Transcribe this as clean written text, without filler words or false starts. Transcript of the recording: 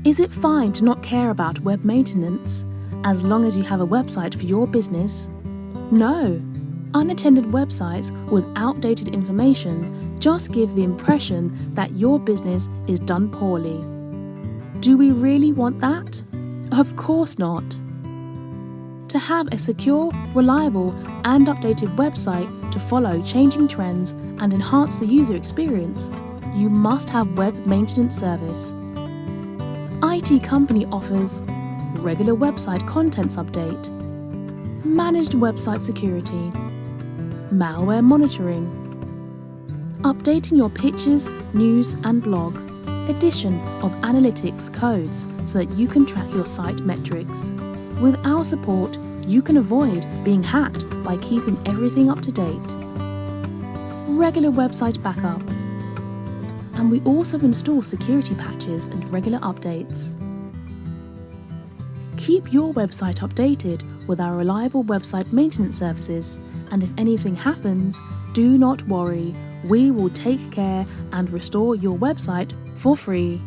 Is it fine to not care about web maintenance as long as you have a website for your business? No. Unattended websites with outdated information just give the impression that your business is done poorly. Do we really want that? Of course not. To have a secure, reliable, and updated website to follow changing trends and enhance the user experience, you must have web maintenance service. IT Company offers regular website contents update, managed website security, malware monitoring, updating your pictures, news and blog, addition of analytics codes so that you can track your site metrics. With our support, you can avoid being hacked by keeping everything up to date. Regular website backup. And we also install security patches and regular updates. Keep your website updated with our reliable website maintenance services, and if anything happens, do not worry, we will take care and restore your website for free.